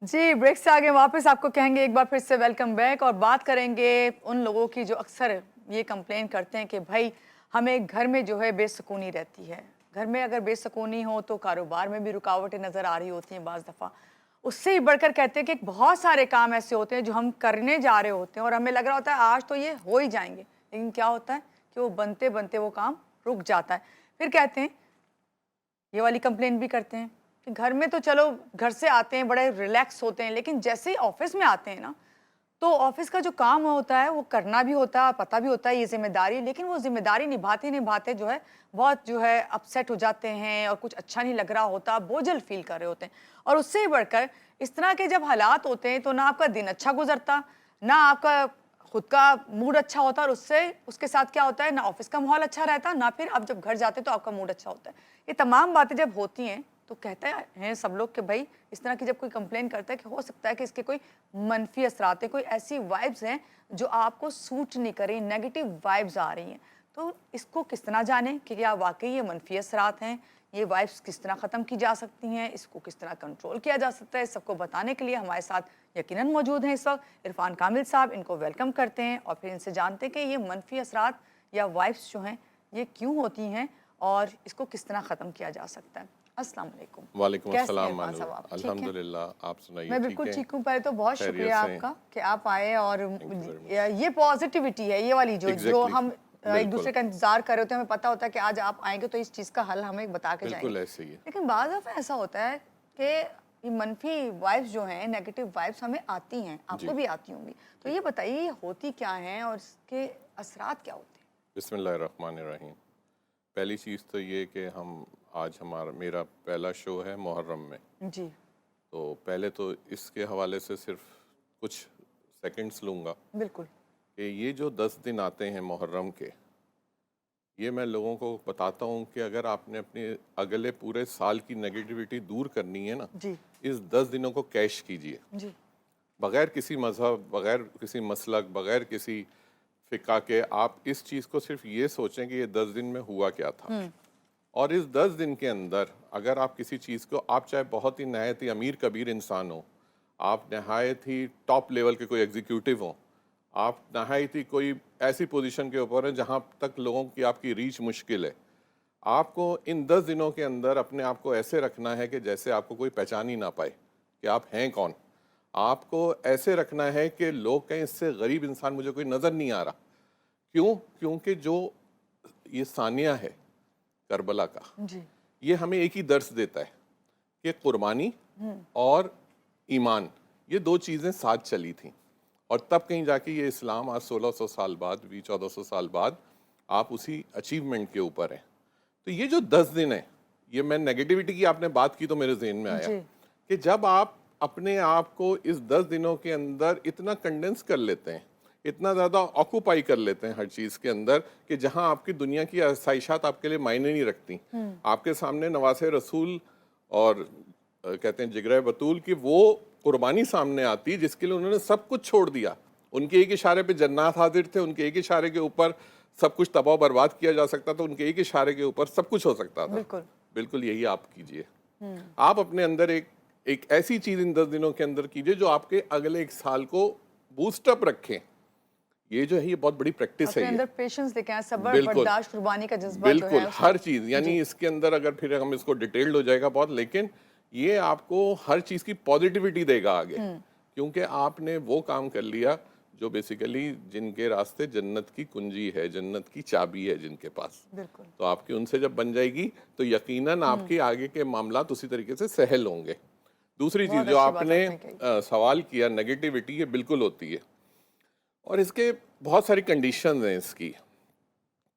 जी, break से आगे वापस आपको कहेंगे एक बार फिर से वेलकम बैक और बात करेंगे उन लोगों की जो अक्सर ये कंप्लेन करते हैं कि भाई हमें घर में जो है बेसुकूनी रहती है। घर में अगर बेसुकूनी हो तो कारोबार में भी रुकावटें नज़र आ रही होती हैं बाज़ दफ़ा। उससे ही बढ़कर कहते हैं कि बहुत सारे काम ऐसे होते हैं जो हम करने जा रहे होते हैं और हमें लग रहा होता है आज तो ये हो ही जाएँगे। लेकिन क्या होता है कि वो बनते-बनते वो काम रुक जाता है। फिर कहते हैं ये वाली कंप्लेन भी करते हैं कि घर में तो चलो घर से आते हैं बड़े रिलैक्स होते हैं लेकिन जैसे ही ऑफिस में आते हैं ना तो ऑफिस का जो काम होता है वो करना भी होता है पता भी होता है ये जिम्मेदारी लेकिन वो जिम्मेदारी निभाते निभाते जो है बहुत जो है अपसेट हो जाते हैं और कुछ अच्छा नहीं लग रहा होता बोझल फील कर रहे होते हैं और उससे ही बढ़कर इस तरह के जब हालात होते हैं तो ना आपका दिन अच्छा गुजरता ना आपका खुद का मूड अच्छा होता है और उससे उसके साथ क्या होता है ना ऑफिस का माहौल अच्छा रहता ना फिर आप जब घर जाते तो आपका मूड अच्छा होता है ये तमाम बातें जब होती हैं तो कहते हैं सब लोग कि भाई इस तरह की जब कोई कंप्लेन करता है कि हो सकता है कि इसके कोई मनफी असरात हैं कोई ऐसी वाइब्स हैं जो आपको सूट नहीं करें नेगेटिव वाइब्स आ रही हैं तो इसको किस तरह जानें कि क्या वाकई ये मनफी असरात हैं ये वाइब्स किस तरह ख़त्म की जा सकती हैं इसको किस तरह कंट्रोल किया जा सकता है सबको बताने के लिए हमारे साथ यकीनन मौजूद हैं इस वक्त इरफान कामिल साहब इनको वेलकम करते हैं और फिर इनसे जानते हैं कि ये मनफी असरात या वाइब्स जो हैं ये क्यों होती हैं और इसको किस तरह ख़त्म किया जा सकता है। अस्सलाम वालेकुम। वालेकुम कैसे हैं अस्सलाम इरफान मानू। साहब आप ठीक हैं? अल्हम्दुलिल्लाह, आप सुनाइए मैं ठीक बिल्कुल है? ठीक हूँ। पहले तो बहुत खैरियत शुक्रिया से हैं? आपका कि आप आए और थैंक यू वेरी मच। ये पॉजिटिविटी है ये वाली जो जो एग्ज़ैक्टली, हम एक बिल्कुल, दूसरे का इंतजार कर रहे होते हैं हमें पता होता है कि आज आप आएंगे तो इस चीज़ का हल हमें बता के जाएंगे बिल्कुल ऐसे ही है। लेकिन बाज़ दफ़ा ऐसा होता है कि ये मनफी वाइब्स जो हैं नेगेटिव वाइब्स हमें आती हैं आपको जी, भी आती होंगी तो जी। ये बताइए ये होती क्या हैं और इसके असरात क्या होते बिस्मिल्लाहिर्रहमानिर्रहीम। पहली चीज़ तो ये कि हम आज मेरा पहला शो है मुहर्रम में, हैं जी तो पहले तो इसके हवाले से सिर्फ कुछ सेकंड्स लूँगा बिल्कुल कि ये जो 10 दिन आते हैं मुहर्रम के, ये मैं लोगों को बताता हूँ कि अगर आपने अपने अगले पूरे साल की नेगेटिविटी दूर करनी है ना, जी इस 10 दिनों को कैश कीजिए। जी बगैर किसी मज़हब, बगैर किसी मसलक, बगैर किसी फ़िक़्हा के आप इस चीज़ को सिर्फ ये सोचें कि ये 10 दिन में हुआ क्या था। और इस 10 दिन के अंदर अगर आप किसी चीज़ को आप चाहे बहुत ही नहायत ही अमीर कबीर इंसान हो, आप नहायत ही टॉप लेवल के कोई एग्जीक्यूटिव हों, आप नहायत ही कोई ऐसी पोजीशन के ऊपर हैं जहाँ तक लोगों की आपकी रीच मुश्किल है। आपको इन 10 दिनों के अंदर अपने आप को ऐसे रखना है कि जैसे आपको कोई पहचान ही ना पाए कि आप हैं कौन। आपको ऐसे रखना है कि लोग कहें इससे गरीब इंसान मुझे कोई नज़र नहीं आ रहा। क्यों? क्योंकि जो ये सानिया है करबला का, जी ये हमें एक ही दर्स देता है कि कुर्बानी और ईमान, ये दो चीज़ें साथ चली थीं और तब कहीं जाके ये इस्लाम आज 1600 साल बाद भी 1400 साल बाद आप उसी अचीवमेंट के ऊपर हैं। तो ये जो 10 दिन है, ये मैं नेगेटिविटी की आपने बात की तो मेरे जहन में आया जी कि जब आप अपने आप को इस 10 दिनों के अंदर इतना कंडेंस कर लेते हैं, इतना ज़्यादा ऑक्यूपाई कर लेते हैं हर चीज़ के अंदर कि जहां आपकी दुनिया की आसाइशात आपके लिए मायने नहीं रखती, आपके सामने नवासे रसूल और कहते हैं जिगरे बतूल की वो कुर्बानी सामने आती जिसके लिए उन्होंने सब कुछ छोड़ दिया। उनके एक इशारे पे जन्नत हाजिर थे, उनके एक इशारे के ऊपर सब कुछ तबाह बर्बाद किया जा सकता था, उनके एक इशारे के ऊपर सब कुछ हो सकता था। बिल्कुल बिल्कुल यही आप कीजिए। आप अपने अंदर एक ऐसी चीज़ इन 10 दिनों के अंदर कीजिए जो आपके अगले एक साल को बूस्टअप रखें। ये जो है ये बहुत बड़ी प्रैक्टिस है अपने ये। अंदर पेशेंस लेके आए सब्र बिल्कुल, बर्दाश्त कुर्बानी का जज्बा जो है बिल्कुल, उसको हर चीज़ यानी जी इसके अंदर अगर फिर हम इसको डिटेल्ड हो जाएगा बहुत, लेकिन ये आपको हर चीज़ की पॉजिटिविटी देगा आगे, क्योंकि आपने वो काम कर लिया जो बेसिकली जिनके रास्ते जन्नत की कुंजी है, जन्नत की चाबी है जिनके पास। बिल्कुल तो आपकी उनसे जब बन जाएगी तो यकीनन आपके आगे के मामलात उसी तरीके से सहल होंगे। दूसरी चीज़ बहुत जो अच्छी बात आपने आपने कही सवाल किया, नेगेटिविटी ये बिल्कुल होती है और इसके बहुत सारी कंडीशंस हैं इसकी।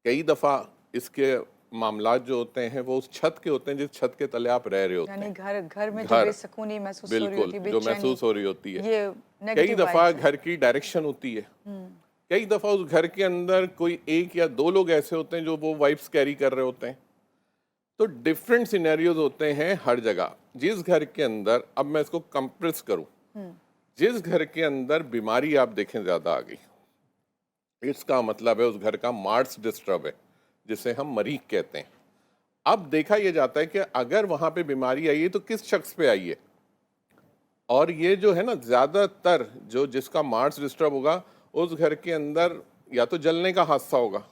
कई दफ़ा इसके मामलात जो होते हैं वो उस छत के होते हैं जिस छत के तले आप रह रहे होते यानी हैं। घर घर में जो घर, बेसुकूनी महसूस हो रही बिल्कुल, होती है जो बेचैनी महसूस हो रही होती है। ये कई नेगेटिव दफ़ा वाइब्स है घर की डायरेक्शन होती है। कई दफ़ा उस घर के अंदर कोई एक या दो लोग ऐसे होते हैं जो वो वाइब्स कैरी कर रहे होते हैं। तो डिफरेंट सिनेरियोज होते हैं हर जगह। जिस घर के अंदर, अब मैं इसको कंप्रेस करूं, जिस घर के अंदर बीमारी आप देखें ज़्यादा आ गई, इसका मतलब है उस घर का मार्स डिस्टर्ब है, जिसे हम मरीख कहते हैं। अब देखा यह जाता है कि अगर वहां पे बीमारी आई है तो किस शख्स पे आई है। और ये जो है ना, ज्यादातर जो जिसका मार्स डिस्टर्ब होगा उस घर के अंदर या तो जलने का हादसा होगा,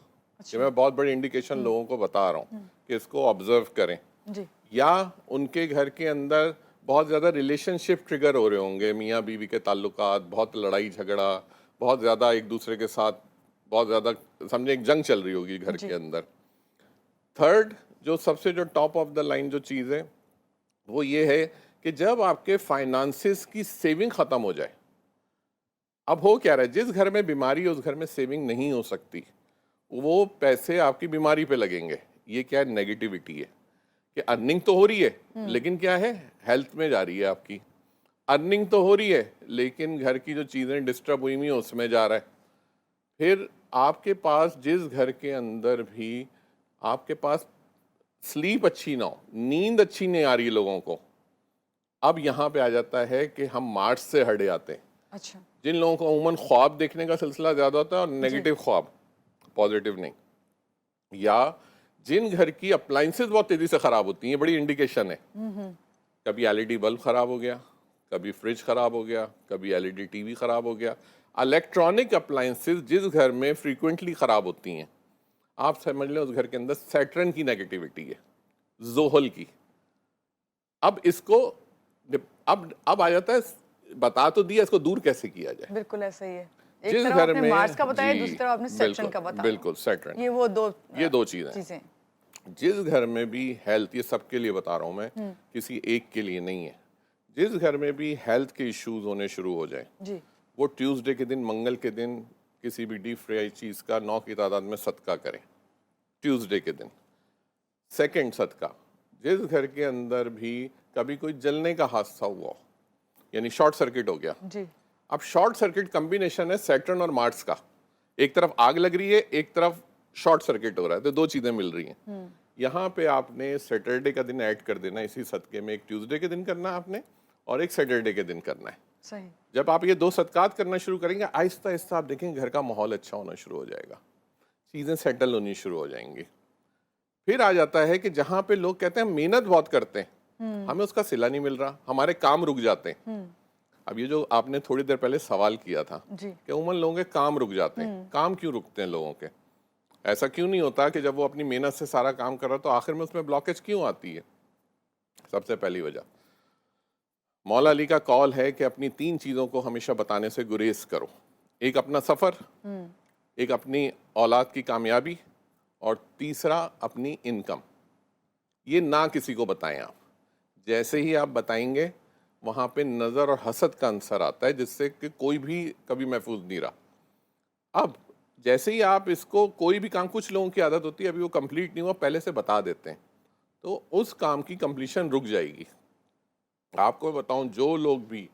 ये मैं बहुत बड़ी इंडिकेशन लोगों को बता रहा हूँ कि इसको ऑब्जर्व करें, जी या उनके घर के अंदर बहुत ज़्यादा रिलेशनशिप ट्रिगर हो रहे होंगे, मियाँ बीवी के ताल्लुकात, बहुत लड़ाई झगड़ा, बहुत ज़्यादा एक दूसरे के साथ, बहुत ज़्यादा समझे एक जंग चल रही होगी घर जी। के अंदर। थर्ड, जो सबसे जो टॉप ऑफ द लाइन जो चीज़ है वो ये है कि जब आपके फाइनेंसिस की सेविंग ख़त्म हो जाए। अब हो क्या रहा है, जिस घर में बीमारी है उस घर में सेविंग नहीं हो सकती, वो पैसे आपकी बीमारी पे लगेंगे। ये क्या है, नेगेटिविटी है कि अर्निंग तो हो रही है लेकिन क्या है, हेल्थ में जा रही है आपकी। अर्निंग तो हो रही है लेकिन घर की जो चीज़ें डिस्टर्ब हुई हुई हैं उसमें जा रहा है। फिर आपके पास जिस घर के अंदर भी आपके पास स्लीप अच्छी ना हो, नींद अच्छी नहीं आ रही है लोगों को, अब यहाँ पे आ जाता है कि हम मार्च से हट जाते हैं। अच्छा जिन लोगों को अमूमन ख्वाब देखने का सिलसिला ज़्यादा होता है और नेगेटिव ख्वाब, पॉजिटिव नहीं, या जिन घर की अप्लाइंसेस बहुत तेज़ी से ख़राब होती हैं, बड़ी इंडिकेशन है। कभी एलईडी बल्ब ख़राब हो गया, कभी फ्रिज ख़राब हो गया, कभी एलईडी टीवी ख़राब हो गया। इलेक्ट्रॉनिक अप्लाइंसेस जिस घर में फ्रीक्वेंटली ख़राब होती हैं, आप समझ लें उस घर के अंदर सैटर्न की नेगेटिविटी है, जोहल की। अब इसको अब आ जाता है, बता तो दिया, इसको दूर कैसे किया जाए। बिल्कुल ऐसा ही है। एक जिस तरफ घर आपने में मार्स का बताया, जी, दूसरी तरफ आपने सैटर्न बिल्कुल का बताया। बिल्कुल सैटर्न, ये वो ये दो चीज़ें चीजें। जिस घर में भी हेल्थ, ये सबके लिए बता रहा हूँ मैं, किसी एक के लिए नहीं है, जिस घर में भी हेल्थ के इश्यूज होने शुरू हो जाए, जी वो ट्यूसडे के दिन, मंगल के दिन किसी भी डीप फ्राई चीज़ का 9 की तादाद में सदका करें ट्यूसडे के दिन। सेकंड सदका, जिस घर के अंदर भी कभी कोई जलने का हादसा हुआ हो, यानी शॉर्ट सर्किट हो गया। जी अब शॉर्ट सर्किट कॉम्बिनेशन है सैटर्न और मार्स का, एक तरफ आग लग रही है, एक तरफ शॉर्ट सर्किट हो रहा है, तो दो चीजें मिल रही हैं। यहाँ पे आपने सैटरडे का दिन ऐड कर देना इसी सदके में, एक ट्यूसडे के दिन करना है आपने और एक सैटरडे के दिन करना है। सही। जब आप ये दो सदकात करना शुरू करेंगे, आहिस्ता आहिस्ता आप देखेंगे घर का माहौल अच्छा होना शुरू हो जाएगा, चीजें सेटल होनी शुरू हो जाएंगी। फिर आ जाता है कि जहाँ पे लोग कहते हैं मेहनत बहुत करते हैं, हमें उसका सिला नहीं मिल रहा, हमारे काम रुक जाते हैं। अब ये जो आपने थोड़ी देर पहले सवाल किया था जी कि उमन लोगों के काम रुक जाते हैं, काम क्यों रुकते हैं लोगों के? ऐसा क्यों नहीं होता कि जब वो अपनी मेहनत से सारा काम कर रहा तो आखिर में उसमें ब्लॉकेज क्यों आती है? सबसे पहली वजह, मौला अली का कॉल है कि अपनी 3 चीज़ों को हमेशा बताने से गुरेज करो। एक अपना सफ़र, एक अपनी औलाद की कामयाबी, और तीसरा अपनी इनकम। ये ना किसी को बताएं आप। जैसे ही आप बताएंगे वहाँ पे नज़र और हसद का अंसर आता है, जिससे कि कोई भी कभी महफूज नहीं रहा। अब जैसे ही आप इसको, कोई भी काम, कुछ लोगों की आदत होती है अभी वो कंप्लीट नहीं हुआ पहले से बता देते हैं, तो उस काम की कंप्लीशन रुक जाएगी। आपको बताऊं, जो लोग भी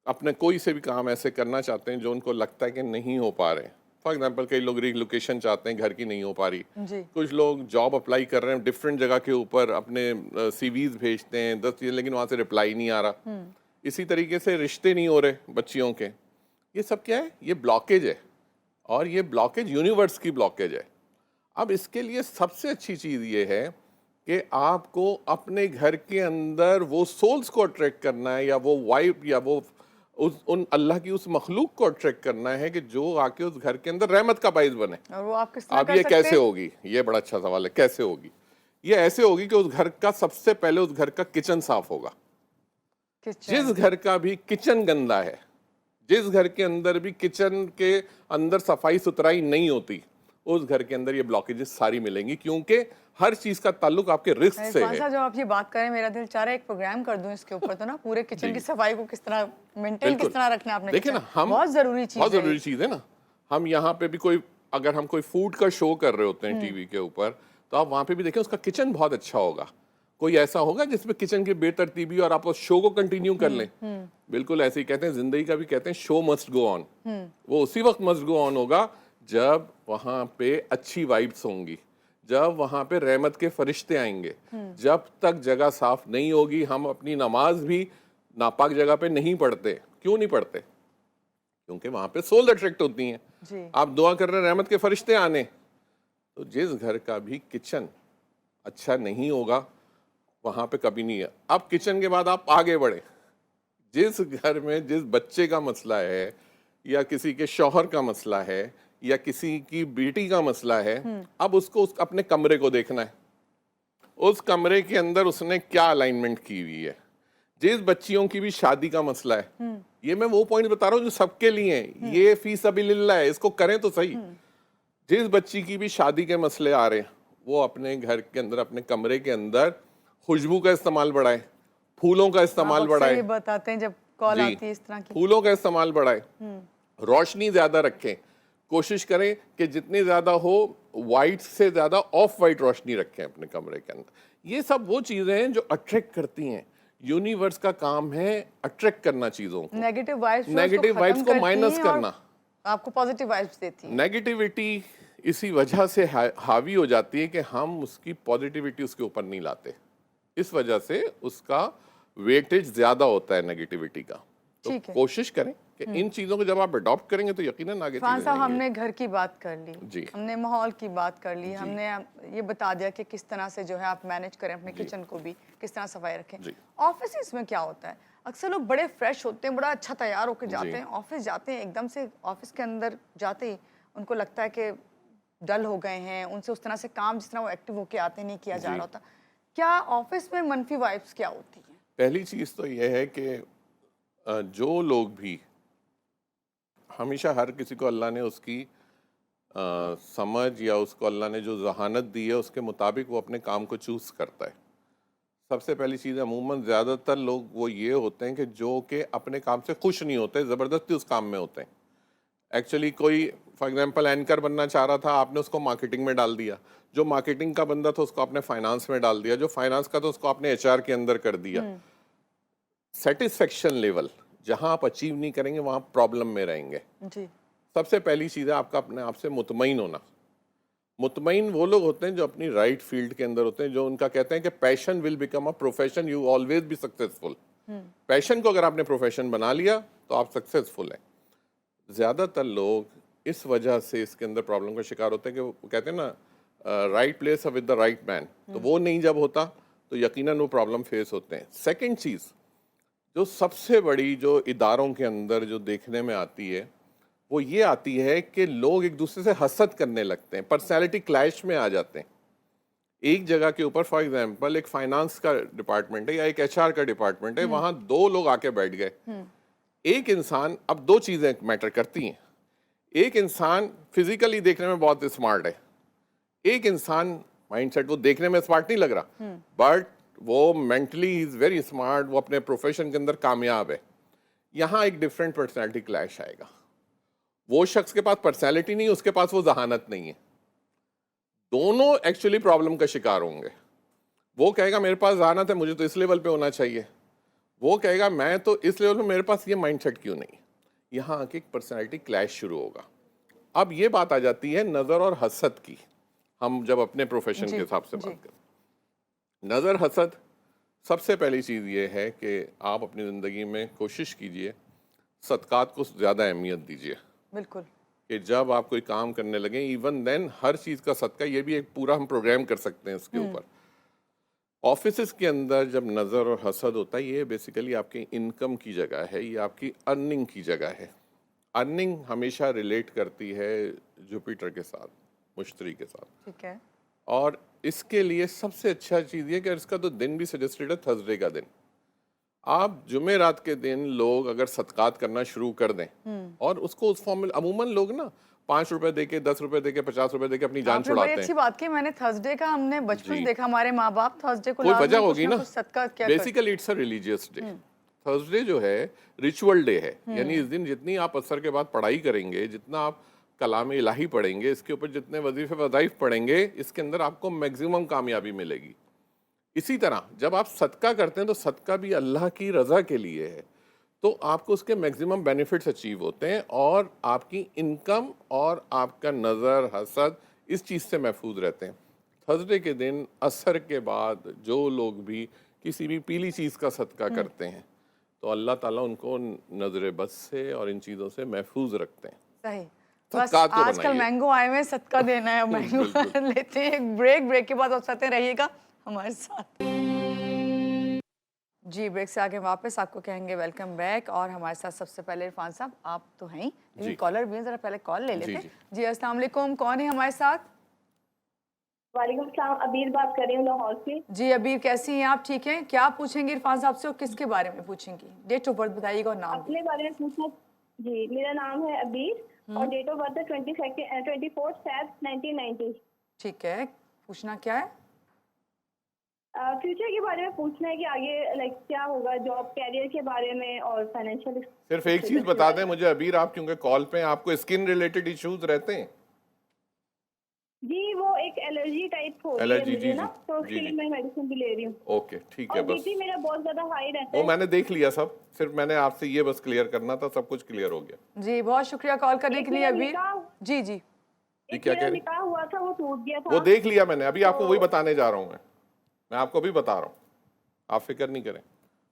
अपने कोई से भी काम ऐसे करना चाहते हैं जो उनको लगता है कि नहीं हो पा रहे, फॉर एग्जांपल कई लोग रिलोकेशन चाहते हैं, घर की नहीं हो पा रही, जी कुछ लोग जॉब अप्लाई कर रहे हैं डिफरेंट जगह के ऊपर, अपने सीवीज भेजते हैं 10 चीज़ें, लेकिन वहाँ से रिप्लाई नहीं आ रहा। इसी तरीके से रिश्ते नहीं हो रहे बच्चियों के। ये सब क्या है? ये ब्लॉकेज है, और ये ब्लॉकेज यूनिवर्स की ब्लॉकेज है। अब इसके लिए सबसे अच्छी चीज़ ये है कि आपको अपने घर के अंदर वो सोल्स को अट्रैक्ट करना है, या वो वाइब, या वो उन अल्लाह की उस मखलूक को अट्रैक्ट करना है कि जो आके उस घर के अंदर रहमत का बाइस बने। और वो आप किस तरह अब कर ये सकते कैसे हैं? होगी? ये बड़ा अच्छा सवाल है, कैसे होगी? ये ऐसे होगी कि उस घर का सबसे पहले उस घर का किचन साफ होगा। किचन। जिस घर का भी किचन गंदा है, जिस घर के अंदर भी किचन के अंदर सफाई सुथराई नहीं होती, उस घर के अंदर ये ब्लॉकेजेस सारी मिलेंगी, क्योंकि हर चीज का ताल्लुक आपके रिस्क से इरफान है। साहब, जब आप ये बात करें मेरा दिल चाह रहा है एक प्रोग्राम कर दूं इसके ऊपर, तो ना पूरे किचन की सफाई को किस तरह मेंटेन, बिल्कुल। किस तरह रखना है आपने देखिए किचन। ना, हम बहुत जरूरी चीज बहुत है जरूरी ये। चीज है ना। हम यहाँ पे भी कोई, अगर हम कोई फूड का शो कर रहे होते हैं टीवी के ऊपर, तो आप वहां पे भी देखें उसका किचन बहुत अच्छा होगा। कोई ऐसा होगा जिसमें किचन की बेतरतीबी और आप उस शो को कंटिन्यू कर लें। बिल्कुल ऐसे ही कहते हैं, जिंदगी का भी कहते हैं शो मस्ट गो ऑन। वो उसी वक्त मस्ट गो ऑन होगा जब वहां पे अच्छी वाइब्स होंगी, जब वहां पे रहमत के फरिश्ते आएंगे। जब तक जगह साफ नहीं होगी, हम अपनी नमाज भी नापाक जगह पे नहीं पढ़ते। क्यों नहीं पढ़ते? क्योंकि वहां पे सोल अट्रैक्ट होती हैं। जी आप दुआ कर रहे हैं रहमत के फरिश्ते आने, तो जिस घर का भी किचन अच्छा नहीं होगा वहां पे कभी नहीं है। अब किचन के बाद आप आगे बढ़े, जिस घर में जिस बच्चे का मसला है या किसी के शौहर का मसला है या किसी की बेटी का मसला है, अब उसको अपने कमरे को देखना है, उस कमरे के अंदर उसने क्या अलाइनमेंट की हुई है। जिस बच्चियों की भी शादी का मसला है, ये मैं वो पॉइंट बता रहा हूँ जो सबके लिए है, ये फी सबिलिल्लाह है, इसको करें तो सही। जिस बच्ची की भी शादी के मसले आ रहे हैं, वो अपने घर के अंदर अपने कमरे के अंदर खुशबू का इस्तेमाल बढ़ाए, फूलों का इस्तेमाल आप अक्सर बढ़ाए। ये बताते हैं जब कॉल जी, आती है इस तरह की। फूलों का इस्तेमाल बढ़ाए, रोशनी ज्यादा रखें, कोशिश करें कि जितनी ज्यादा हो वाइट से ज्यादा ऑफ वाइट रोशनी रखें अपने कमरे के अंदर। ये सब वो चीजें हैं जो अट्रैक्ट करती हैं। यूनिवर्स का काम है अट्रैक्ट करना चीजों को, नेगेटिव वाइब्स को माइनस करना, आपको पॉजिटिव वाइब्स देती है। नेगेटिविटी इसी वजह से हावी हो जाती है कि हम उसकी पॉजिटिविटी उसके ऊपर नहीं लाते, इस वजह से उसका वेटेज ज्यादा होता है नेगेटिविटी का। तो ठीक है। कोशिश करें कि इन चीजों को जब आप अडॉप्ट करेंगे तो यकीनन आगे खान चीजें साहब, जाएंगी। हमने घर की बात कर ली, जी। हमने माहौल की बात कर ली, हमने ये बता दिया कि किस तरह से जो है आप मैनेज करें अपने किचन को भी, किस तरह सफाई रखें। जी। ऑफिस में क्या होता है, अक्सर लोग बड़े फ्रेश होते हैं, बड़ा अच्छा तैयार होकर जाते जी। हैं, ऑफिस जाते हैं, एकदम से ऑफिस के अंदर जाते ही उनको लगता है कि डल हो गए हैं, उनसे उस तरह से काम जिस तरह वो एक्टिव होके आते हैं नहीं किया जा जी। रहा होता। क्या ऑफिस में मनफी वाइब्स क्या होती है? पहली चीज तो यह है कि जो लोग भी, हमेशा हर किसी को अल्लाह ने उसकी समझ या उसको अल्लाह ने जो जहानत दी है उसके मुताबिक वो अपने काम को चूज करता है। सबसे पहली चीज़, अमूमन ज़्यादातर लोग वो ये होते हैं कि जो कि अपने काम से खुश नहीं होते, ज़बरदस्ती उस काम में होते हैं। एक्चुअली कोई फॉर एग्जांपल एंकर बनना चाह रहा था, आपने उसको मार्केटिंग में डाल दिया, जो मार्केटिंग का बंदा था उसको आपने फाइनेंस में डाल दिया, जो फाइनेंस का था उसको आपने एचआर के अंदर कर दिया। सेटिस्फेक्शन लेवल जहां आप अचीव नहीं करेंगे वहां प्रॉब्लम में रहेंगे। जी। सबसे पहली चीज़ है आपका अपने आप से मुतमईन होना। मुतमईन वो लोग होते हैं जो अपनी राइट फील्ड के अंदर होते हैं, जो उनका कहते हैं कि passion will become a profession, you always be successful. Passion को अगर आपने प्रोफेशन बना लिया तो आप सक्सेसफुल हैं। ज़्यादातर लोग इस वजह से इसके अंदर प्रॉब्लम का शिकार होते हैं कि वो कहते हैं ना right place with the right man, तो वो नहीं जब होता तो यकीनन वो प्रॉब्लम फेस होते हैं। सेकेंड चीज़ जो सबसे बड़ी जो इदारों के अंदर जो देखने में आती है वो ये आती है कि लोग एक दूसरे से हसद करने लगते हैं, पर्सनैलिटी क्लैश में आ जाते हैं। एक जगह के ऊपर फॉर एग्जांपल एक फाइनेंस का डिपार्टमेंट है या एक एचआर का डिपार्टमेंट है, वहां दो लोग आके बैठ गए। एक इंसान, अब दो चीजें मैटर करती हैं, एक इंसान फिजिकली देखने में बहुत स्मार्ट है, एक इंसान माइंडसेट वो देखने में स्मार्ट नहीं लग रहा बट वो मेंटली इज वेरी स्मार्ट, वो अपने प्रोफेशन के अंदर कामयाब है। यहाँ एक डिफरेंट पर्सनैलिटी क्लैश आएगा। वो शख्स के पास पर्सनैलिटी नहीं, उसके पास वो जहानत नहीं है, दोनों एक्चुअली प्रॉब्लम का शिकार होंगे। वो कहेगा मेरे पास जहानत है, मुझे तो इस लेवल पे होना चाहिए, वो कहेगा मैं तो इस लेवल पे, मेरे पास ये माइंडसेट क्यों नहीं। यहाँ आके एक पर्सनैलिटी क्लैश शुरू होगा। अब ये बात आ जाती है नज़र और हसद की। हम जब अपने प्रोफेशन के हिसाब से बात करें, नज़र हसद, सबसे पहली चीज़ ये है कि आप अपनी ज़िंदगी में कोशिश कीजिए सदकात को ज़्यादा अहमियत दीजिए। बिल्कुल। कि जब आप कोई काम करने लगे, इवन देन हर चीज़ का सदका, ये भी एक पूरा हम प्रोग्राम कर सकते हैं इसके ऊपर। ऑफिस के अंदर जब नज़र और हसद होता है, ये बेसिकली आपकी इनकम की जगह है, ये आपकी अर्निंग की जगह है। अर्निंग हमेशा रिलेट करती है जुपिटर के साथ, मुश्तरी के साथ। ठीक है। और इसके लिए सबसे अच्छा चीज़ ये कि इसका तो दिन भी सजेस्टेड है थर्सडे का दिन। आप जुमेरात के दिन लोग अगर सदकात करना शुरू कर दें और उसको उस फॉर्म में, अमूमन लोग ना 5 रुपए देके, 10 रुपए देके, 50 रुपए देके अपनी जान आपने बड़ी छुड़ाते अच्छी हैं। बात की। मैंने थर्सडे का, हमने बचपन से देखा, हमारे माँ बाप थर्सडे को कोई लाजमी वजह कुछ होगी ना, कुछ सदका क्या basically it's a religious day. Thursday जो है रिचुअल डे है, यानी इस दिन जितनी आप असर के बाद पढ़ाई करेंगे, जितना आप कलाम इलाही पढ़ेंगे, इसके ऊपर जितने वजीफे वज़ाइफ पढ़ेंगे, इसके अंदर आपको मैक्सिमम कामयाबी मिलेगी। इसी तरह जब आप सदका करते हैं तो सदका भी अल्लाह की रज़ा के लिए है, तो आपको उसके मैक्सिमम बेनिफिट्स अचीव होते हैं और आपकी इनकम और आपका नज़र हसद इस चीज़ से महफूज रहते हैं। थर्सडे के दिन असर के बाद जो लोग भी किसी भी पीली चीज़ का सदका करते हैं तो अल्लाह ताला उनको नज़र बद से और इन चीज़ों से महफूज रखते हैं। सही। बस सदकात को आजकल बनाइए। मैंगो आए हुए हैं, सदका देना है, मैंगो लेते हैं। एक ब्रेक के बाद आप साथ रहिएगा हमारे साथ। जी, ब्रेक से आगे वापस आपको कहेंगे वेलकम बैक। और हमारे साथ सबसे पहले इरफान साहब, आप तो हैं ही, लेकिन जी कॉलर भी हैं, ज़रा पहले कॉल ले जी लेते हैं। जी जी, अस्सलाम वालेकुम, कौन है हमारे साथ? वालेकुम सलाम। अबीर बात कर रही हूँ लाहौर से। जी, अबीर कैसी हैं आप? ठीक हैं? क्या पूछेंगी इरफान साहब से और किसके बारे में पूछेंगी? डेट ऑफ बर्थ बताइएगा और नाम भी। अपने बारे में पूछना। जी, मेरा नाम है अबीर और डेट ऑफ बर्थ है 24/7/1990। ठीक है, पूछना क्या है? फ्यूचर के बारे में पूछना है कि आगे लाइक क्या होगा, जॉब कैरियर के बारे में और फाइनेंशियल। सिर्फ एक चीज बता दें मुझे अबीर, आप क्योंकि कॉल पे हैं, आपको स्किन रिलेटेड इश्यूज रहते हैं? जी, वो एक एलर्जी टाइप हो रही है एलर्जी? मुझे जी ना, जी तो जी उसके लिए जी मैं मेडिसिन भी ले रही हूँ। ओके ठीक और है, बस बीपी मेरा बहुत ज्यादा हाई रहता वो है। मैंने देख लिया सब, सिर्फ मैंने आपसे ये बस क्लियर करना था, सब कुछ क्लियर हो गया। जी, बहुत शुक्रिया कॉल करने एक के लिए मेरा अबीर। निकाह जी, जी। जी एक क्या मेरा कह रही? निकाह हुआ था, वो टूट गया वो था। देख लिया मैंने, अभी आपको वही तो बताने जा रहा हूँ मैं आपको अभी बता रहा हूँ, आप फिक्र नहीं करें,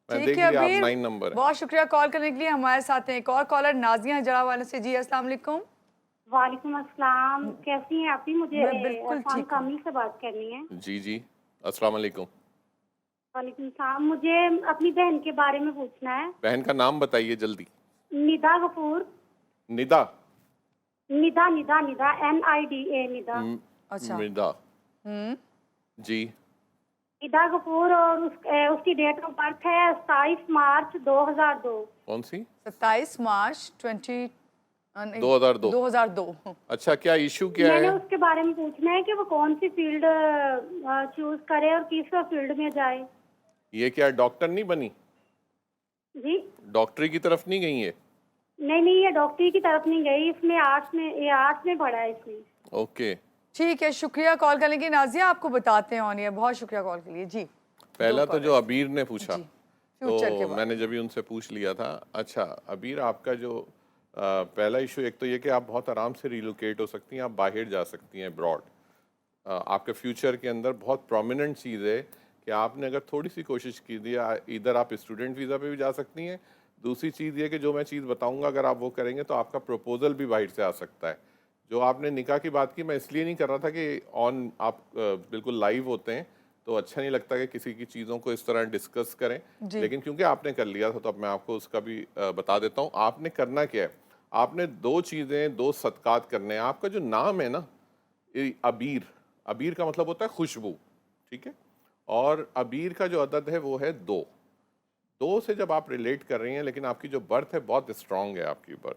मैं ठीक देख है लिया, आप अबीर, 9 नंबर है। बहुत शुक्रिया कॉल करने के लिए। हमारे साथ हैं एक और कॉलर नाजिया जड़ा वाले से। जी, अस्सलाम वालेकुम। वालेकुम अस्सलाम। कैसी हैं आप? ही मुझे मैं बिल्कुल इरफान ठीक हूँ। कामिल से बात करनी है। जी जी, अस्सलाम वालेकुम। वालेकुम सलाम। मुझे अपनी बहन के बारे में पूछना है। बहन का नाम बताइए जल्दी। निदा गफूर। निदा? निदा निदा निदा NIDA निदा। अच्छा। मिदा? जी निदा गफूर और उसकी डेट ऑफ बर्थ है 27 मार्च 2002। कौन सी? 27 मार्च 2002? 2002। अच्छा, क्या इशू क्या मैंने है? उसके बारे में पूछना है कि वो कौन सी फील्ड चूज करे और किस फील्ड में जाए। ये क्या डॉक्टर नहीं बनी? जी डॉक्टरी की तरफ नहीं गई है? नहीं नहीं, ये डॉक्टरी की तरफ नहीं गई, इसमें आर्ट्स में पढ़ा है इसने। ओके, ठीक है, शुक्रिया कॉल करने के लिए नाजिया, आपको बताते हैं ऑन एयर। बहुत शुक्रिया कॉल के लिए। जी, पहला दो तो जो callers। अबीर ने पूछा, जी, फ्यूचर के तो बारे मैंने जब भी उनसे पूछ लिया था। अच्छा अबीर, आपका जो पहला इशू, एक तो ये कि आप बहुत आराम से रिलोकेट हो सकती हैं, आप बाहर जा सकती हैं अब्रॉड। आपके फ्यूचर के अंदर बहुत प्रोमिनेंट चीज़ है कि आपने अगर थोड़ी सी कोशिश की दी, इधर आप स्टूडेंट वीज़ा पे भी जा सकती हैं। दूसरी चीज़ ये कि जो मैं चीज़ बताऊंगा अगर आप वो करेंगे तो आपका प्रपोजल भी बाहर से आ सकता है। जो आपने निकाह की बात की, मैं इसलिए नहीं कर रहा था कि ऑन आप बिल्कुल लाइव होते हैं तो अच्छा नहीं लगता कि किसी की चीज़ों को इस तरह डिस्कस करें, जी। लेकिन क्योंकि आपने कर लिया था तो अब मैं आपको उसका भी बता देता हूँ। आपने करना क्या है, आपने दो चीज़ें, दो सदकात करने हैं। आपका जो नाम है ना, ये अबीर, अबीर का मतलब होता है खुशबू, ठीक है? और अबीर का जो अदद है वो है 2। 2 से जब आप रिलेट कर रही हैं, लेकिन आपकी जो बर्थ है बहुत स्ट्रांग है आपकी बर्थ।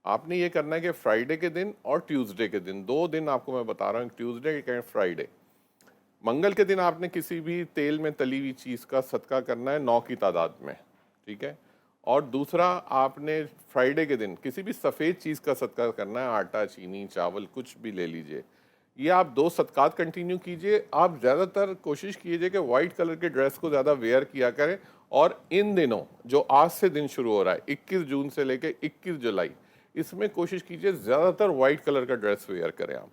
आपने ये करना है कि फ्राइडे के दिन और ट्यूसडे के दिन, 2 दिन आपको मैं बता रहा हूँ, ट्यूसडे के फ्राइडे। मंगल के दिन आपने किसी भी तेल में तली हुई चीज़ का सदका करना है 9 की तादाद में, ठीक है? और दूसरा, आपने फ्राइडे के दिन किसी भी सफ़ेद चीज़ का सदका करना है, आटा, चीनी, चावल, कुछ भी ले लीजिए। ये आप 2 सदकात कंटिन्यू कीजिए। आप ज़्यादातर कोशिश कीजिए कि वाइट कलर के ड्रेस को ज़्यादा वेयर किया करें। और इन दिनों जो आज से दिन शुरू हो रहा है 21 जून से लेकर 21 जुलाई, इसमें कोशिश कीजिए ज़्यादातर वाइट कलर का ड्रेस वेयर करें आप।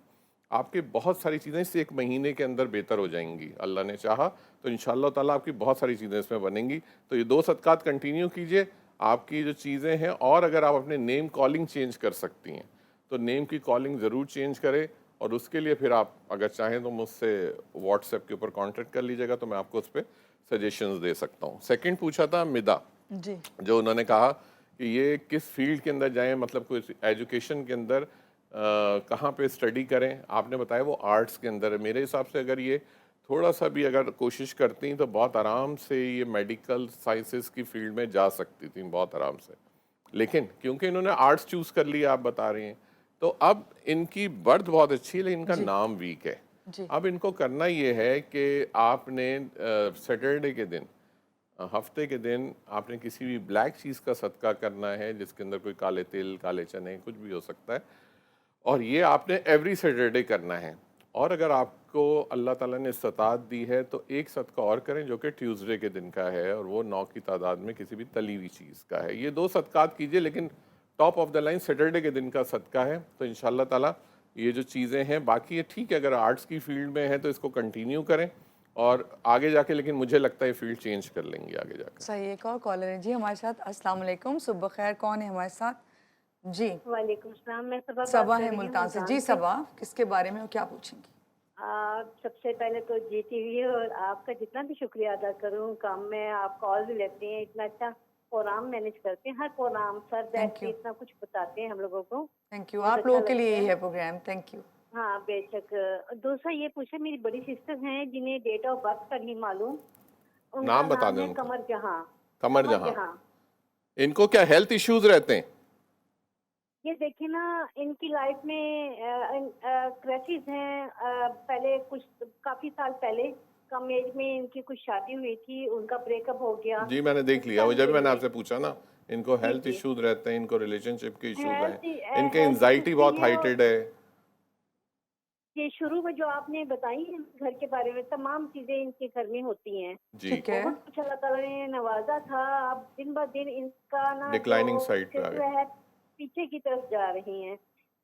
आपकी बहुत सारी चीज़ें इस 1 महीने के अंदर बेहतर हो जाएंगी, अल्लाह ने चाहा तो इंशाअल्लाह ताला आपकी बहुत सारी चीज़ें इसमें बनेंगी। तो ये 2 सदकात कंटिन्यू कीजिए। आपकी जो चीज़ें हैं, और अगर आप अपने नेम कॉलिंग चेंज कर सकती हैं तो नेम की कॉलिंग ज़रूर चेंज करें। और उसके लिए फिर आप अगर चाहें तो मुझसे व्हाट्सएप के ऊपर कांटेक्ट कर लीजिएगा, तो मैं आपको उस पर सजेशंस दे सकता हूँ। सेकंड पूछा था मिदा, जी। जो उन्होंने कहा कि ये किस फील्ड के अंदर जाएं, मतलब कोई एजुकेशन के अंदर कहाँ पे स्टडी करें। आपने बताया वो आर्ट्स के अंदर है। मेरे हिसाब से अगर ये थोड़ा सा भी अगर कोशिश करती तो बहुत आराम से ये मेडिकल साइंसेस की फील्ड में जा सकती थी बहुत आराम से, लेकिन क्योंकि इन्होंने आर्ट्स चूज़ कर लिया, आप बता रही हैं, तो अब इनकी बर्थ बहुत अच्छी है लेकिन इनका नाम वीक है। जी। अब इनको करना ये है कि आपने सैटरडे के दिन, हफ्ते के दिन, आपने किसी भी ब्लैक चीज़ का सदका करना है जिसके अंदर कोई काले तिल, काले चने, कुछ भी हो सकता है, और ये आपने एवरी सैटरडे करना है। और अगर आपको अल्लाह ताला ने इस्तात दी है तो एक सदका और करें जो कि ट्यूसडे के दिन का है, और वो 9 की तादाद में किसी भी तली हुई चीज़ का है। ये 2 सदकात कीजिए, लेकिन top of the line Saturday के दिन का सदका है। तो इंशाल्लाह ताला ये जो चीज़ें हैं, बाकी ये ठीक है, अगर आर्ट्स की फील्ड में है तो इसको कंटिन्यू करें और आगे जाके, लेकिन मुझे लगता है फील्ड चेंज कर लेंगे आगे जाकर। सही, एक और कॉलर है जी हमारे साथ। अस्सलाम वालेकुम, सुबह खैर, कौन है हमारे साथ? जी, वालेकुम सलाम, मैं सबा बात सबा कर है रही हूँ मुल्तान से। जी मुल्तान से। सबा, किसके बारे में और क्या पूछेंगी? सबसे पहले तो जीटीवी और आपका जितना भी शुक्रिया अदा करूं, काम में आप कॉल भी लेते हैं, इतना अच्छा प्रोग्राम मैनेज करते हैं, हर प्रोग्राम सर बैठ के you. इतना कुछ बताते हैं हम लोगों को। थैंक यू, बहुत आप अच्छा लोगों के लिए लगता ही है। है प्रोग्राम। Thank you. हाँ बेशक। दूसरा ये पूछा, मेरी बड़ी सिस्टर हैं जिन्हें डेट ऑफ बर्थ का नहीं मालूम, उनका नाम बता नाम दें है उनका। कमर जहां। कमर जहां। इनको क्या हेल्थ इश्यूज रहते हैं? ये देखिए ना, इनकी लाइफ में क्रैशेस हैं। पहले कुछ काफी साल पहले कम एज में इनकी कुछ शादी हुई थी, उनका ब्रेकअप हो गया। जी मैंने देख लिया, वो उस जब time मैंने के आपसे पूछा ना, इनको हेल्थ जी। इश्यूज रहते हैं, इनको रिलेशनशिप के इश्यूज हैं, हेल्थ इनके हेल्थ एंजाइटी इश्यूज बहुत भी है। और हाइटेड है। ये शुरू में जो आपने बताई है घर के बारे में, तमाम चीजें इनके घर में होती हैं। जी ठीक है। बहुत कुछ अल्लाह ताला ने नवाजा था। अब दिन ब दिन इनका ना डिक्लाइनिंग जो साइड पे आ फिक्र गए। है, पीछे की तरफ जा रही हैं।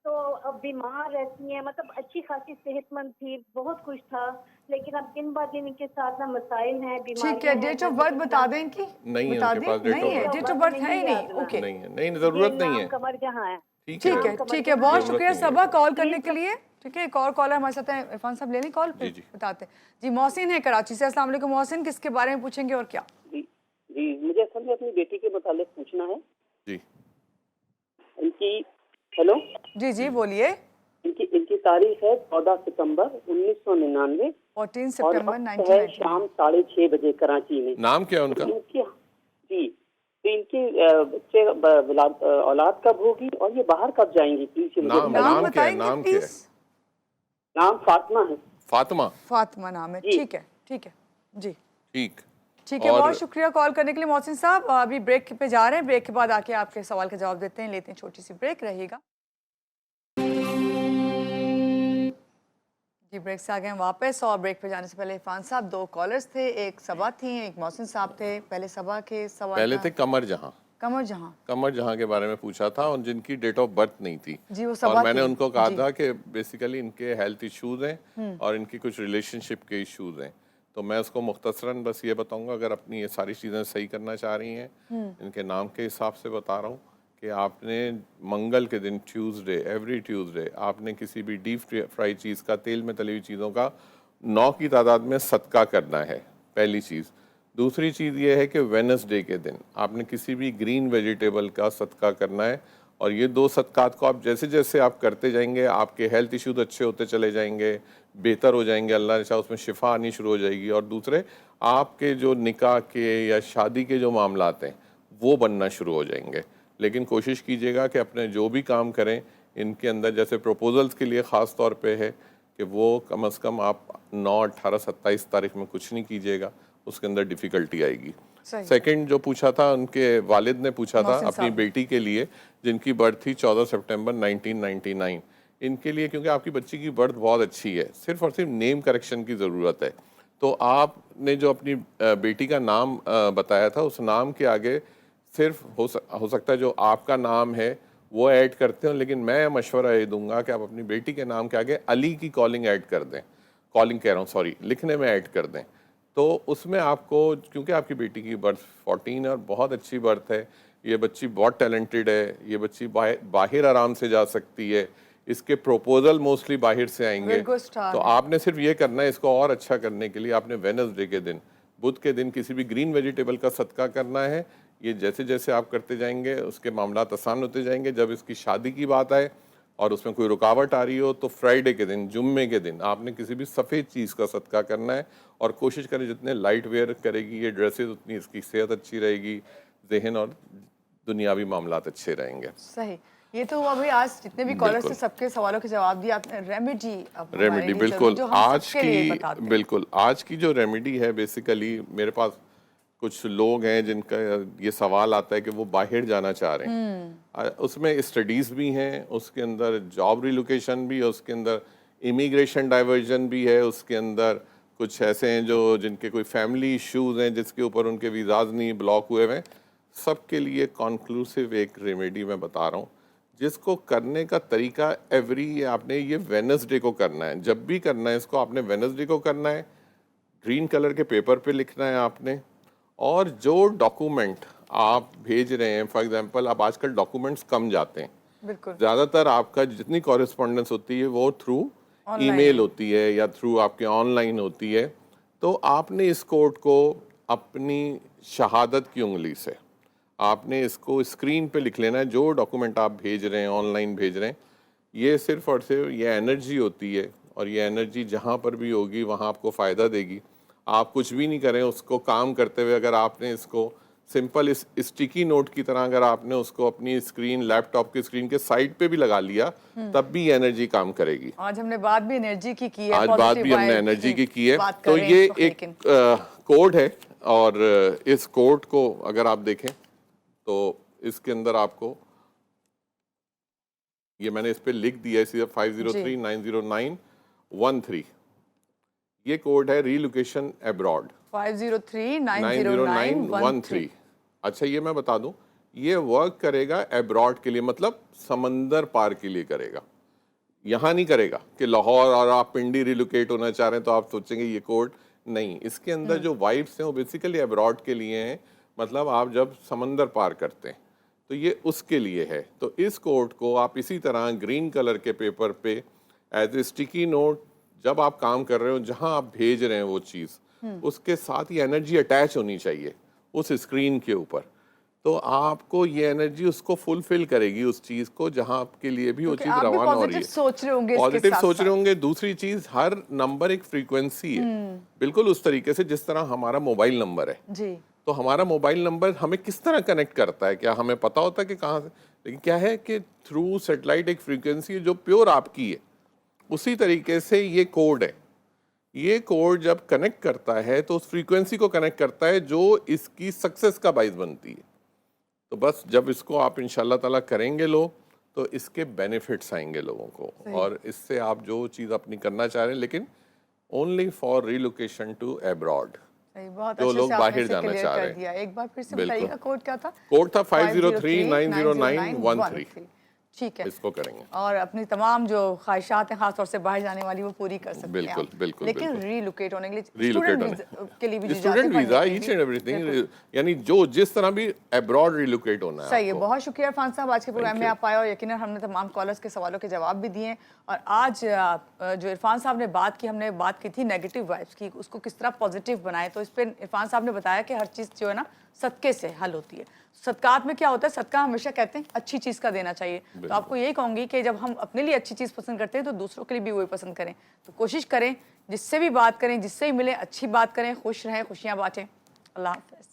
तो अब बीमार रहती हैं, मतलब अच्छी खासी सेहतमंद थी, बहुत कुछ था, लेकिन अब दिन ब दिन इनके साथ ना मसाइल हैं, ठीक है, बीमारियां हैं। डेट ऑफ घर में बर्थ कुछ बता नाम दें इनकी। नहीं है बता उनके दें, पास डेट नहीं ऑफ है, बर्थ। डेट ऑफ बर्थ है ही नहीं। याद ना। ओके, नहीं है, नहीं जी, जरूरत नहीं नाम है। कमर जहां है। ठीक ठीक है, है, कमर ठीक है, जहां बहुत जरूरत शुक्रिया नहीं है। सबा कॉल करने प्लीज के लिए। ठीक है, एक और कॉलर हमारे साथ है, इरफान साहब ले लें कॉल, फिर जी। बताते हैं। जी मोहसिन है कराची से। अस्सलाम वालेकुम मोहसिन, किसके बारे में पूछेंगे और क्या? जी जी, मुझे असल में अपनी बेटी के मुतालिक पूछना है। जी इनकी हेलो जी जी बोलिए। इनकी इनकी तारीख है 14 सितंबर 1999 14 और सितंबर वक्त है 1999। शाम 6:30 बजे कराची में। नाम क्या है उनका? इनकी जी, तो इनकी बच्चे औलाद कब होगी और ये बाहर कब जाएंगी? प्लीज ये मुझे नाम बताइए। नाम नाम क्या है? बताएंगे नाम क्या है? प्लीज। नाम फातिमा है। फातिमा। फातिमा नाम है। जी। ठीक है, ठीक है जी। ठीक। ठीक है, और बहुत शुक्रिया कॉल करने के लिए मोहसिन साहब। अभी ब्रेक पे जा रहे हैं, ब्रेक के बाद आके आपके सवाल का जवाब देते हैं, लेते हैं छोटी सी ब्रेक, रहिएगा। जी ब्रेक से आ गए हैं वापस, और ब्रेक पे जाने से पहले इरफान साहब, दो कॉलर्स थे, एक सबा थी, एक मोहसिन साहब थे। पहले सबा के सवाल पहले था थे कमर जहां। कमर जहां। कमर जहां के बारे में पूछा था, और जिनकी डेट ऑफ बर्थ नहीं थी। जी, वो सबा और मैंने थी। उनको कहा जी। था कि बेसिकली इनके हेल्थ इश्यूज हैं और इनकी कुछ रिलेशनशिप के इश्यूज हैं। तो मैं उसको मुख्तसरन बस ये बताऊंगा, अगर अपनी ये सारी चीज़ें सही करना चाह रही हैं, इनके नाम के हिसाब से बता रहा हूँ कि आपने मंगल के दिन ट्यूसडे, एवरी ट्यूसडे आपने किसी भी डीप फ्राई चीज़ का, तेल में तली हुई चीज़ों का 9 की तादाद में सदका करना है, पहली चीज़। दूसरी चीज़ ये है कि वेडनेसडे के दिन आपने किसी भी ग्रीन वेजिटेबल का सदका करना है। और ये दो सदकात को आप जैसे जैसे आप करते जाएंगे, आपके हेल्थ इश्यूज अच्छे होते चले जाएंगे, बेहतर हो जाएंगे, अल्लाह ने चाहा उसमें शिफा आनी शुरू हो जाएगी। और दूसरे, आपके जो निकाह के या शादी के जो मामलात हैं वो बनना शुरू हो जाएंगे। लेकिन कोशिश कीजिएगा कि अपने जो भी काम करें, इनके अंदर जैसे प्रपोजल्स के लिए ख़ास तौर पे है कि वो कम से कम आप 9, 18, 27 तारीख में कुछ नहीं कीजिएगा, उसके अंदर डिफ़िकल्टी आएगी। सही। सेकंड जो पूछा था, उनके वालिद ने पूछा था मोहसिन अपनी साहब। बेटी के लिए, जिनकी बर्थ थी 14 सितंबर 1999। इनके लिए, क्योंकि आपकी बच्ची की बर्थ बहुत अच्छी है, सिर्फ और सिर्फ नेम करेक्शन की ज़रूरत है। तो आपने जो अपनी बेटी का नाम बताया था, उस नाम के आगे सिर्फ हो सकता है जो आपका नाम है वो ऐड करते हो, लेकिन मैं मशवरा ये दूंगा कि आप अपनी बेटी के नाम के आगे अली की कॉलिंग ऐड कर दें। कॉलिंग कह रहा हूँ, सॉरी, लिखने में ऐड कर दें। तो उसमें आपको, क्योंकि आपकी बेटी की बर्थ 14 और बहुत अच्छी बर्थ है, ये बच्ची बहुत टैलेंटेड है, ये बच्ची बाहर आराम से जा सकती है, इसके प्रपोजल मोस्टली बाहर से आएंगे। Very good start तो है। आपने सिर्फ ये करना है, इसको और अच्छा करने के लिए आपने वेडनेसडे के दिन, बुध के दिन, किसी भी ग्रीन वेजिटेबल का सदका करना है। ये जैसे जैसे आप करते जाएंगे उसके मामलात आसान होते जाएंगे। जब इसकी शादी की बात आए और उसमें कोई रुकावट आ रही हो, तो फ्राइडे के दिन, जुम्मे के दिन आपने किसी भी सफ़ेद चीज़ का सदका करना है। और कोशिश करें जितने लाइट वेयर करेगी ये ड्रेसेस, उतनी इसकी सेहत अच्छी रहेगी, जहन और दुनियावी मामलात अच्छे रहेंगे। सही। ये तो अभी आज जितने भी कॉलर्स थे, बिल्कुल। सबके सवालों के जवाब दिए आपने। रेमेडी अब हमारे रेमेडी, लिए बिल्कुल। जो हम आज सबके लिए बताते की, हैं। बिल्कुल, आज की जो रेमेडी है, बेसिकली मेरे पास कुछ लोग हैं जिनका ये सवाल आता है कि वो बाहर जाना चाह रहे हैं। उसमें स्टडीज़ भी हैं, उसके अंदर जॉब रिलोकेशन भी है, उसके अंदर इमिग्रेशन डाइवर्जन भी है, उसके अंदर कुछ ऐसे हैं जो जिनके कोई फैमिली इश्यूज हैं जिसके ऊपर उनके वीज़ाज नहीं ब्लॉक हुए हैं। सबके लिए कॉन्क्लूसिव एक रेमेडी मैं बता रहा हूँ, जिसको करने का तरीका आपने ये वेडनेसडे को करना है। जब भी करना है इसको, आपने वेडनेसडे को करना है, ग्रीन कलर के पेपर पे लिखना है आपने। और जो डॉक्यूमेंट आप भेज रहे हैं, फॉर एग्जांपल, अब आजकल डॉक्यूमेंट्स कम जाते हैं, बिल्कुल। ज़्यादातर आपका जितनी कॉरेस्पॉन्डेंस होती है वो थ्रू ईमेल होती है या थ्रू आपके ऑनलाइन होती है, तो आपने इस कोड को अपनी शहादत की उंगली से आपने इसको स्क्रीन पे लिख लेना है। जो डॉक्यूमेंट आप भेज रहे हैं, ऑनलाइन भेज रहे हैं, ये सिर्फ और सिर्फ ये एनर्जी होती है, और ये एनर्जी जहाँ पर भी होगी वहाँ आपको फ़ायदा देगी। आप कुछ भी नहीं करें, उसको काम करते हुए अगर आपने इसको सिंपल इस स्टिकी नोट की तरह अगर आपने उसको अपनी स्क्रीन, लैपटॉप की स्क्रीन के साइड पे भी लगा लिया, तब भी एनर्जी काम करेगी। आज हमने बात भी एनर्जी की है, आज बात positive भी हमने vibe एनर्जी की है। बात कर तो रहे हैं ये इस वक्त, एक लेकिन कोड है, और इस कोड को अगर आप देखें तो इसके अंदर आपको ये मैंने इस पे लिख दिया है सीधा 50390913। ये कोड है रीलोकेशन अब्रॉड 50390913। अच्छा, ये मैं बता दूं, ये वर्क करेगा अब्रॉड के लिए, मतलब समंदर पार के लिए करेगा। यहाँ नहीं करेगा कि लाहौर और आप पिंडी रिलोकेट होना चाह रहे हैं तो आप सोचेंगे ये कोड नहीं। इसके अंदर जो वाइब्स हैं वो बेसिकली अब्रॉड के लिए हैं, मतलब आप जब समंदर पार करते हैं तो ये उसके लिए है। तो इस कोड को आप इसी तरह ग्रीन कलर के पेपर पे एज ए स्टिकी नोट जब आप काम कर रहे हो, जहां आप भेज रहे हैं वो चीज़, उसके साथ ही एनर्जी अटैच होनी चाहिए उस स्क्रीन के ऊपर। तो आपको ये एनर्जी उसको फुलफिल करेगी, उस चीज़ को जहां आपके लिए भी वो चीज़ आप भी रवाना हो रही पॉजिटिव है। सोच रहे होंगे, पॉजिटिव सोच रहे होंगे। दूसरी चीज़, हर नंबर एक फ्रीक्वेंसी है, बिल्कुल उस तरीके से जिस तरह हमारा मोबाइल नंबर है। जी, तो हमारा मोबाइल नंबर हमें किस तरह कनेक्ट करता है, क्या हमें पता होता है कि कहाँ से? लेकिन क्या है कि थ्रू सैटेलाइट एक फ्रीक्वेंसी है जो प्योर आपकी है। उसी तरीके से ये कोड है, ये कोड जब कनेक्ट करता है तो उस फ्रीक्वेंसी को कनेक्ट करता है जो इसकी सक्सेस का बाइस बनती है। तो बस जब इसको आप इंशाल्लाह ताला करेंगे लोग, तो इसके बेनिफिट्स आएंगे लोगों को, और इससे आप जो चीज़ अपनी करना चाह रहे हैं, लेकिन only for relocation to abroad, सही, बहुत जो अच्छे लोग से आपने बाहर इसे जाना क्लियर चाह कर रहे हैं। दिया। एक बार फिर से बिल्कुल। बताइएगा कोड क्या था? कोड था 50390913। ठीक है। इसको करेंगे। और अपनी तमाम जो ख्वाहिशात हैं खासतौर से बाहर जाने वाली, वो पूरी कर सकते हैं बिल्कुल, आप। बिल्कुल, लेकिन बिल्कुल। रीलोकेट होने के लिए Relocate स्टूडेंट के लिए भी जो जाते स्टूडेंट हैं वीजा, पढ़ने के ईच लिए। एंड एवरीथिंग, यानी जो जिस तरह भी अब्रॉड रिलोकेट होना है सही है, आपको। बहुत शुक्रिया इरफान साहब, आज के प्रोग्राम में you. आप आए और यकीनन हमने तमाम कॉलर्स के सवालों के जवाब भी दिए। और आज जो इरफान साहब ने बात की, हमने बात की थी नेगेटिव वाइब्स की, उसको किस तरह पॉजिटिव बनाए। तो इस पर इरफान साहब ने बताया कि हर चीज़ जो है ना सदक़े से हल होती है। सदकात में क्या होता है, सदका हमेशा कहते हैं अच्छी चीज़ का देना चाहिए। तो आपको यही कहूँगी कि जब हम अपने लिए अच्छी चीज़ पसंद करते हैं तो दूसरों के लिए भी वही पसंद करें। तो कोशिश करें, जिससे भी बात करें, जिससे भी मिले, अच्छी बात करें, खुश रहें, खुशियाँ बांटें। अल्लाह हाफ़िज़।